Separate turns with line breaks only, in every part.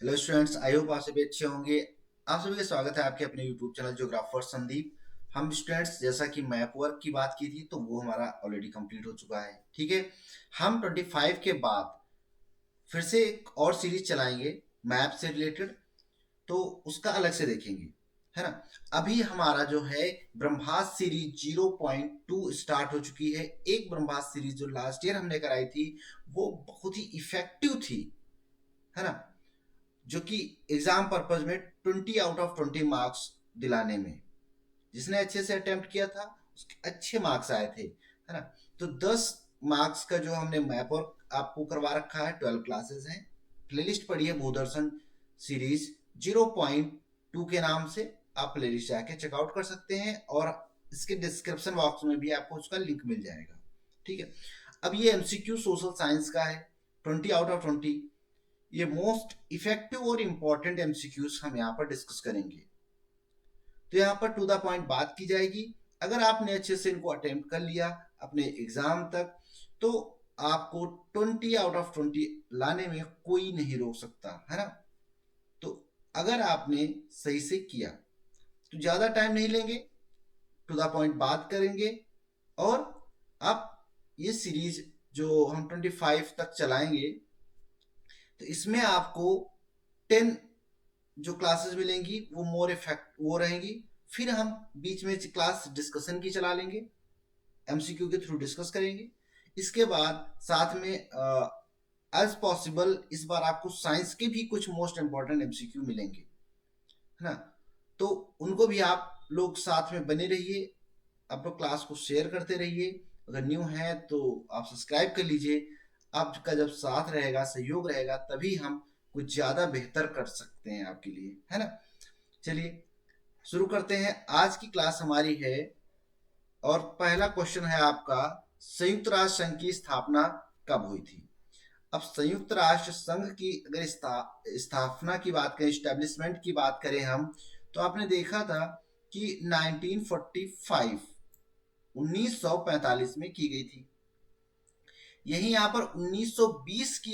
Hello students, I hope आप सभी अच्छे होंगे। आप सभी का स्वागत है आपके अपने यूट्यूब चैनल ज्योग्राफर संदीप। हम स्टूडेंट्स जैसा कि मैप वर्क की बात की थी तो वो हमारा ऑलरेडी कंप्लीट हो चुका है। ठीक है, हम 25 के बाद फिर से एक और सीरीज चलाएंगे मैप से रिलेटेड, तो उसका अलग से देखेंगे, है ना। अभी हमारा जो है ब्रह्मास्त्र सीरीज 0.2 स्टार्ट हो चुकी है। एक ब्रह्मास्त्र सीरीज जो लास्ट ईयर हमने कराई थी वो बहुत ही इफेक्टिव थी, है ना, जो कि एग्जाम पर्पज में 20 आउट ऑफ 20 मार्क्स दिलाने में, जिसने अच्छे से अटेम्प्ट किया था उसके अच्छे मार्क्स आए थे, है ना। तो 10 मार्क्स का जो हमने मैप और आपको करवा रखा है, 12 क्लासेस हैं। प्लेलिस्ट पड़ी है भूदर्शन सीरीज 0.2 के नाम से। आप प्लेलिस्ट जाके चेकआउट कर सकते हैं और इसके डिस्क्रिप्शन बॉक्स में भी आपको उसका लिंक मिल जाएगा। ठीक है, अब ये एमसीक्यू सोशल साइंस का है, 20 आउट ऑफ 20। ये मोस्ट इफेक्टिव और इंपॉर्टेंट एमसीक्यूज हम यहाँ पर डिस्कस करेंगे। तो यहाँ पर टू द पॉइंट बात की जाएगी। अगर आपने अच्छे से इनको अटेम्प्ट कर लिया अपने एग्जाम तक, तो आपको 20 आउट ऑफ 20 लाने में कोई नहीं रोक सकता, है ना। तो अगर आपने सही से किया तो ज्यादा टाइम नहीं लेंगे, टू द पॉइंट बात करेंगे। और अब ये सीरीज जो हम 25 तक चलाएंगे, तो इसमें आपको 10 जो क्लासेस मिलेंगी वो मोर इफेक्ट वो रहेंगी। फिर हम बीच में क्लास डिस्कशन की चला लेंगे, एमसीक्यू के थ्रू डिस्कस करेंगे। इसके बाद साथ में एज पॉसिबल इस बार आपको साइंस के भी कुछ मोस्ट इंपॉर्टेंट एमसीक्यू मिलेंगे, है ना। तो उनको भी आप लोग साथ में बने रहिए, आप लोग क्लास को शेयर करते रहिए। अगर न्यू है तो आप सब्सक्राइब कर लीजिए। आपका जब साथ रहेगा, सहयोग रहेगा, तभी हम कुछ ज्यादा बेहतर कर सकते हैं आपके लिए, है ना। चलिए शुरू करते हैं। आज की क्लास हमारी है और पहला क्वेश्चन है आपका, संयुक्त राष्ट्र संघ की स्थापना कब हुई थी। अब संयुक्त राष्ट्र संघ की अगर स्थापना की बात करें, स्टैब्लिशमेंट की बात करें हम, तो आपने देखा था कि 1945 1945 में की गई थी। यही यहाँ पर 1920 की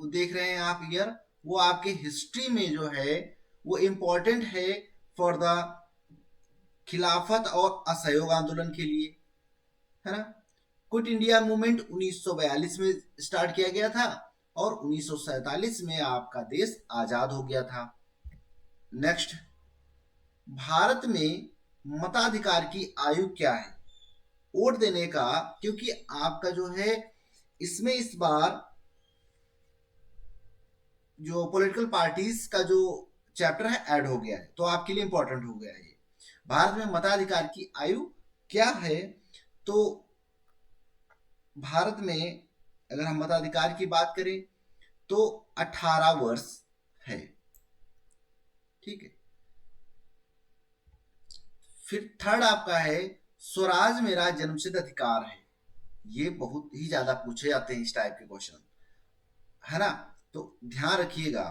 देख रहे हैं आप ईयर, वो आपके हिस्ट्री में जो है वो इम्पोर्टेंट है फॉर द खिलाफत और असहयोग आंदोलन के लिए, है ना। क्विट इंडिया मूवमेंट 1942 में स्टार्ट किया गया था और 1947 में आपका देश आजाद हो गया था। नेक्स्ट, भारत में मताधिकार की आयु क्या है वोट देने का, क्योंकि आपका जो है इसमें इस बार जो पॉलिटिकल पार्टीज का जो चैप्टर है ऐड हो गया है, तो आपके लिए इंपॉर्टेंट हो गया है ये। भारत में मताधिकार की आयु क्या है, तो भारत में अगर हम मताधिकार की बात करें तो 18 वर्ष है। ठीक है, फिर थर्ड आपका है, स्वराज मेरा जन्मसिद्ध अधिकार है। ये बहुत ही ज्यादा पूछे जाते हैं इस टाइप के क्वेश्चन, है ना, तो ध्यान रखिएगा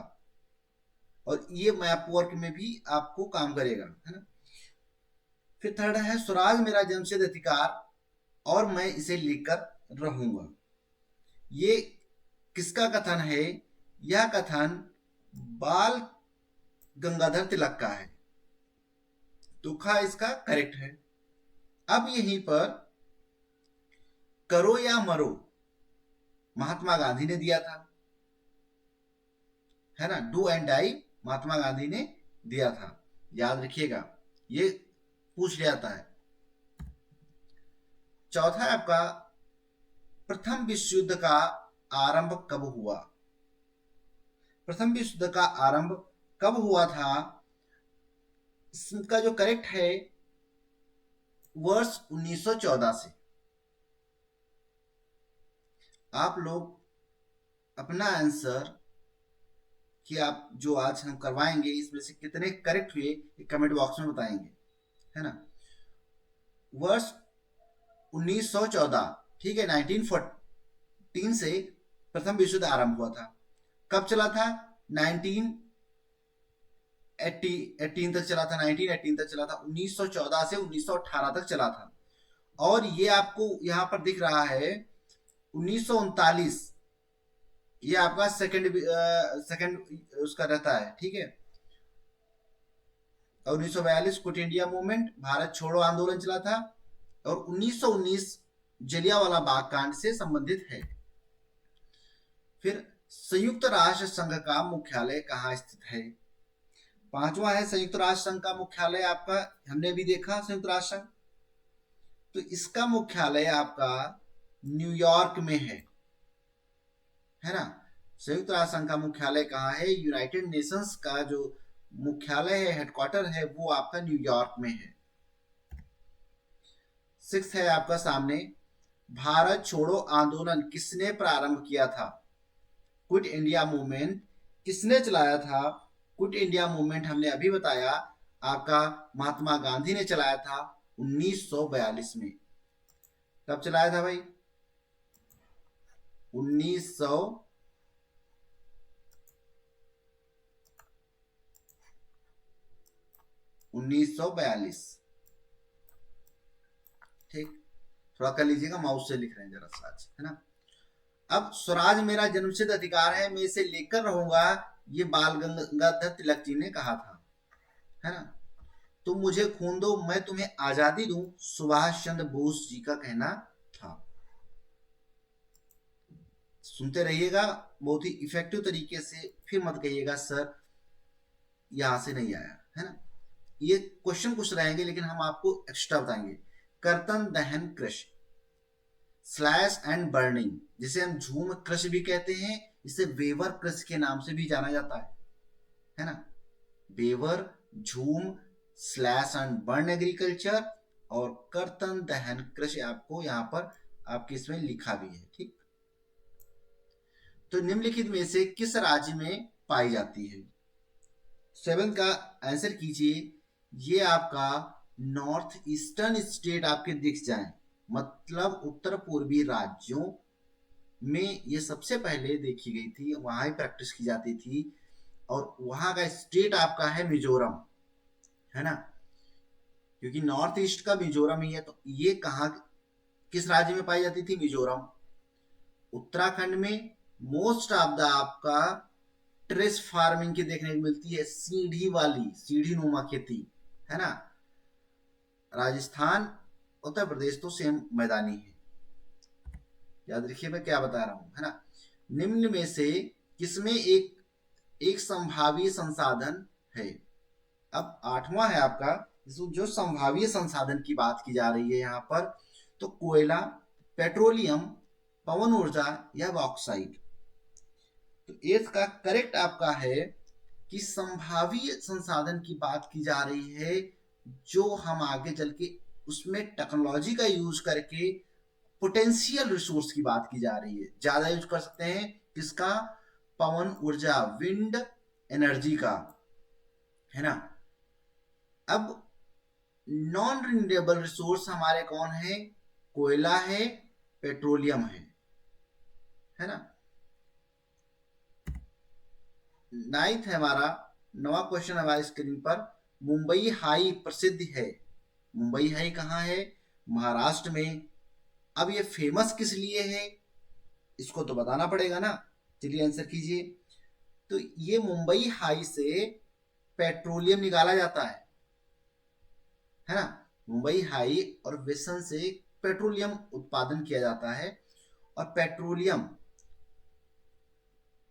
और ये मैप वर्क में भी आपको काम करेगा, है ना। फिर थर्ड है, स्वराज मेरा जन्मसिद्ध अधिकार और मैं इसे लेकर रहूंगा। ये किसका कथन है? यह कथन बाल गंगाधर तिलक का है। तुखा इसका करेक्ट है। अब यहीं पर करो या मरो महात्मा गांधी ने दिया था, है ना। Do and die Mahatma Gandhi ने दिया था, याद रखिएगा, ये पूछ लिया जाता है। चौथा है आपका, प्रथम विश्व युद्ध का आरंभ कब हुआ। प्रथम विश्व युद्ध का आरंभ कब हुआ था? इसका जो करेक्ट है वर्ष 1914 से। आप लोग अपना आंसर कि आप जो आज हम करवाएंगे इसमें से कितने करेक्ट हुए ये कमेंट बॉक्स में बताएंगे, है ना। वर्ष 1914, ठीक है, 1914 से प्रथम विश्व युद्ध आरंभ हुआ था। कब चला था? 1918 तक चला था, 1918 तक चला था, 1914 से 1918 तक चला था। और ये आपको यहां पर दिख रहा है 1939 ये आपका सेकंड उसका रहता है, ठीक है। और 1942 क्विट इंडिया मूवमेंट, भारत छोड़ो आंदोलन चला था। और 1919 जलियांवाला बाग कांड से संबंधित है। फिर संयुक्त राष्ट्र संघ का मुख्यालय कहाँ स्थित है? पांचवा है संयुक्त राष्ट्र संघ का मुख्यालय आपका, हमने भी देखा संयुक्त राष्ट्र संघ, तो इसका मुख्यालय आपका न्यूयॉर्क में है ना। संयुक्त राष्ट्र संघ का मुख्यालय कहाँ है? यूनाइटेड नेशंस का जो मुख्यालय है, हेडक्वार्टर है, वो आपका न्यूयॉर्क में है। सिक्स है आपका सामने, भारत छोड़ो आंदोलन किसने प्रारंभ किया था? क्विट इंडिया मूवमेंट किसने चलाया था? क्विट इंडिया मूवमेंट हमने अभी बताया आपका महात्मा गांधी ने चलाया था 1942 में। कब चलाया था भाई? 1942, ठीक। थोड़ा कर लीजिएगा, माउस से लिख रहे हैं जरा सा, है ना। अब स्वराज मेरा जन्मसिद्ध अधिकार है, मैं इसे लेकर रहूंगा, ये बाल गंगाधर तिलक जी ने कहा था, है ना। तुम मुझे खून दो मैं तुम्हें आजादी दूं, सुभाष चंद्र बोस जी का कहना था। सुनते रहिएगा बहुत ही इफेक्टिव तरीके से, फिर मत कहिएगा सर यहां से नहीं आया, है ना। ये क्वेश्चन कुछ रहेंगे लेकिन हम आपको एक्स्ट्रा बताएंगे। कर्तन दहन कृषि, स्लैश एंड बर्निंग, जिसे हम झूम कृषि भी कहते हैं, इसे वेवर कृषि के नाम से भी जाना जाता है ना। वेवर, झूम, स्लैश एंड बर्न एग्रीकल्चर, और कर्तन दहन कृषि आपको यहाँ पर आपके इसमें लिखा भी है, ठीक। तो निम्नलिखित में से किस राज्य में पाई जाती है? 7 का आंसर कीजिए। ये आपका नॉर्थ ईस्टर्न स्टेट आपके दिख जाए, मतलब उत्तर पूर्वी राज्यों में ये सबसे पहले देखी गई थी, वहां ही प्रैक्टिस की जाती थी। और वहां का स्टेट आपका है मिजोरम, है ना, क्योंकि नॉर्थ ईस्ट का मिजोरम ही है। तो ये कहाँ, किस राज्य में पाई जाती थी? मिजोरम। उत्तराखंड में मोस्ट ऑफ द आपका ट्रेस फार्मिंग की देखने को मिलती है, सीढ़ी वाली, सीढ़ी नुमा खेती, है ना। राजस्थान, उत्तर प्रदेश तो सेम मैदानी है। याद रखिए मैं क्या बता रहा हूं, है ना। निम्न में से किसमें एक एक संभावित संसाधन है? अब आठवां है आपका, जो संभावित संसाधन की बात की जा रही है यहाँ पर, तो कोयला, पेट्रोलियम, पवन ऊर्जा या बॉक्साइट। तो एथ का करेक्ट आपका है कि संभावित संसाधन की बात की जा रही है, जो हम आगे चल के उसमें टेक्नोलॉजी का यूज करके पोटेंशियल रिसोर्स की बात की जा रही है, ज्यादा यूज कर सकते हैं किसका? पवन ऊर्जा, विंड एनर्जी का, है ना। अब नॉन रिन्यूएबल रिसोर्स हमारे कौन है? कोयला है, पेट्रोलियम है ना। नाइन्थ है हमारा, नवा क्वेश्चन हमारे स्क्रीन पर, मुंबई हाई प्रसिद्ध है। मुंबई हाई कहाँ है? महाराष्ट्र में। अब ये फेमस किस लिए है, इसको तो बताना पड़ेगा ना। चलिए आंसर कीजिए। तो ये मुंबई हाई से पेट्रोलियम निकाला जाता है ना। मुंबई हाई और वेसन से पेट्रोलियम उत्पादन किया जाता है। और पेट्रोलियम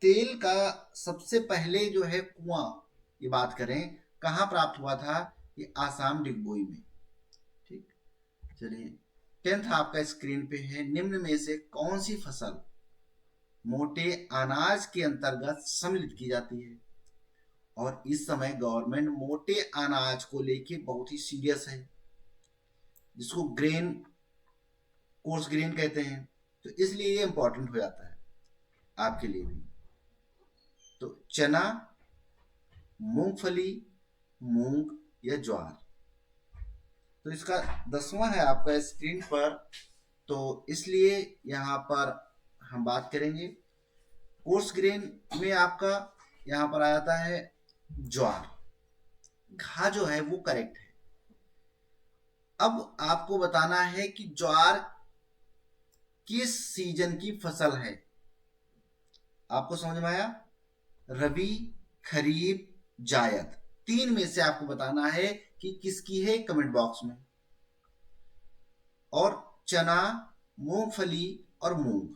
तेल का सबसे पहले जो है कुआं, ये बात करें कहाँ प्राप्त हुआ था? ये आसाम डिगबोई में, ठीक। चलिए 10th आपका स्क्रीन पे है, निम्न में से कौन सी फसल मोटे अनाज के अंतर्गत सम्मिलित की जाती है? और इस समय गवर्नमेंट मोटे अनाज को लेके बहुत ही सीरियस है, जिसको ग्रेन, कोर्स ग्रेन कहते हैं, तो इसलिए ये इंपॉर्टेंट हो जाता है आपके लिए भी। तो चना, मूंगफली, मूंग या ज्वार। तो इसका 10वां है आपका स्क्रीन पर, तो इसलिए यहां पर हम बात करेंगे। कोर्स ग्रेन में आपका यहां पर आ जाता है ज्वार, घा जो है वो करेक्ट है। अब आपको बताना है कि ज्वार किस सीजन की फसल है। आपको समझ में आया? रबी, खरीफ, जायद, 3 में से आपको बताना है कि किसकी है, कमेंट बॉक्स में। और चना, मूंगफली और मूंग,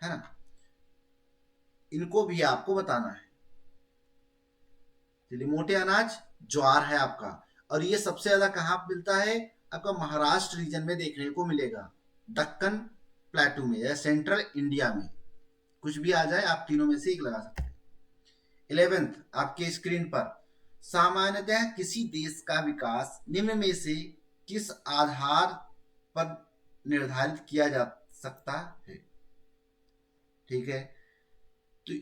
है ना, इनको भी आपको बताना है। चलिए, मोटे अनाज ज्वार है आपका, और ये सबसे ज्यादा कहाँ मिलता है? आपका महाराष्ट्र रीजन में देखने को मिलेगा, दक्कन प्लेटू में या सेंट्रल इंडिया में, कुछ भी आ जाए आप तीनों में से एक लगा सकते हैं। 11th आपके स्क्रीन पर, सामान्यतः किसी देश का विकास निम्न में से किस आधार पर निर्धारित किया जा सकता है? ठीक है, तो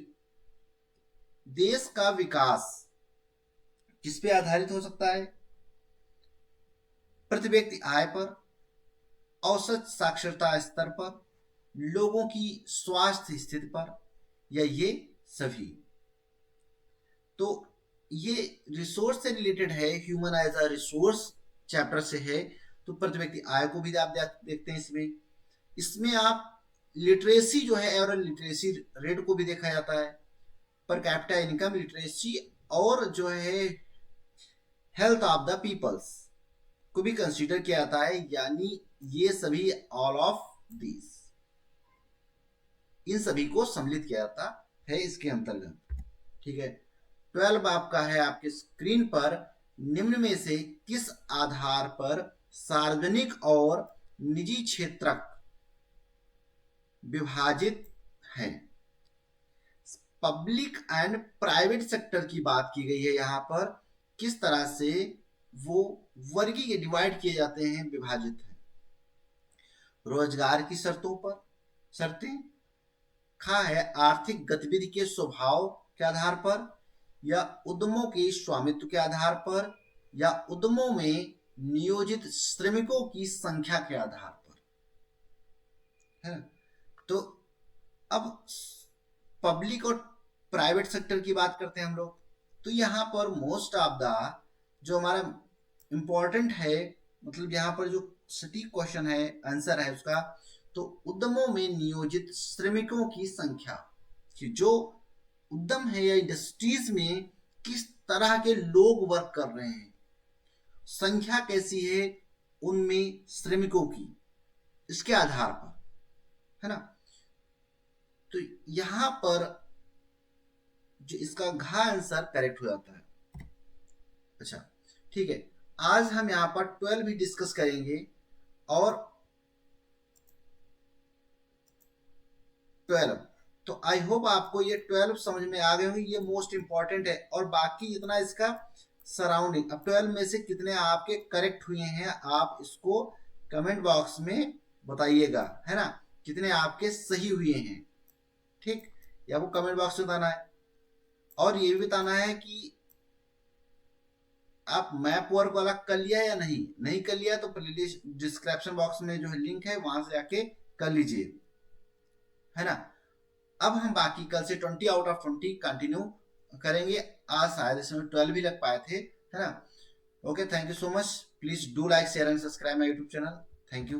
देश का विकास किस पे आधारित हो सकता है? प्रति व्यक्ति आय पर, औसत साक्षरता स्तर पर, लोगों की स्वास्थ्य स्थिति पर, या ये सभी। तो ये रिसोर्स से रिलेटेड है, human as a resource chapter से है, तो प्रति व्यक्ति आय को भी आप देखते हैं इसमें। इसमें आप लिटरेसी जो है, एवरेज लिटरेसी रेट को भी देखा जाता है, पर कैपिटा इनकम, लिटरेसी, और जो है हेल्थ ऑफ द पीपल्स को भी कंसीडर किया जाता है, यानी ये सभी, ऑल ऑफ दिस, इन सभी को सम्मिलित किया जाता है इसके अंतर्गत। ठीक है, 12 आपका है आपके स्क्रीन पर, निम्न में से किस आधार पर सार्वजनिक और निजी क्षेत्रक विभाजित है? पब्लिक एंड प्राइवेट सेक्टर की बात की गई है यहाँ पर, किस तरह से वो वर्गीय डिवाइड किए जाते हैं, विभाजित है। रोजगार की शर्तों पर, शर्तें, खा है आर्थिक गतिविधि के स्वभाव के आधार पर, या उद्यमों के स्वामित्व के आधार पर, या उद्यमों में नियोजित श्रमिकों की संख्या के आधार पर, है। तो अब पब्लिक और प्राइवेट सेक्टर की बात करते हैं हम लोग, तो यहाँ पर मोस्ट ऑफ द जो हमारा इंपॉर्टेंट है, मतलब यहाँ पर जो सटीक क्वेश्चन है, आंसर है उसका, तो उद्यमों में नियोजित श्रमिकों की संख्या, कि जो उद्यम है या इंडस्ट्रीज में किस तरह के लोग वर्क कर रहे हैं, संख्या कैसी है उनमें श्रमिकों की, इसके आधार पर, है ना। तो यहां पर जो इसका घ आंसर करेक्ट हो जाता है। अच्छा, ठीक है, आज हम यहाँ पर 12 भी डिस्कस करेंगे, और 12, तो आई होप आपको ये 12 समझ में आ गए होंगे, ये मोस्ट इंपॉर्टेंट है। और बाकी जितना इसका सराउंडिंग, अब 12 में से कितने आपके करेक्ट हुए हैं, आप इसको कमेंट बॉक्स में बताइएगा, है ना, कितने आपके सही हुए हैं। ठीक, या वो कमेंट बॉक्स में बताना है, और ये भी बताना है कि आप मैप वर्क वाला कर लिया या नहीं कर लिया, तो प्लेलिस्ट डिस्क्रिप्शन बॉक्स में जो लिंक है वहां से जाके कर लीजिए, है ना। अब हम बाकी कल से 20 आउट ऑफ 20 कंटिन्यू करेंगे, आज शायद इसमें 12 भी लग पाए थे, है ना। Okay, thank you so much, please do like, share and subscribe my YouTube channel, thank you.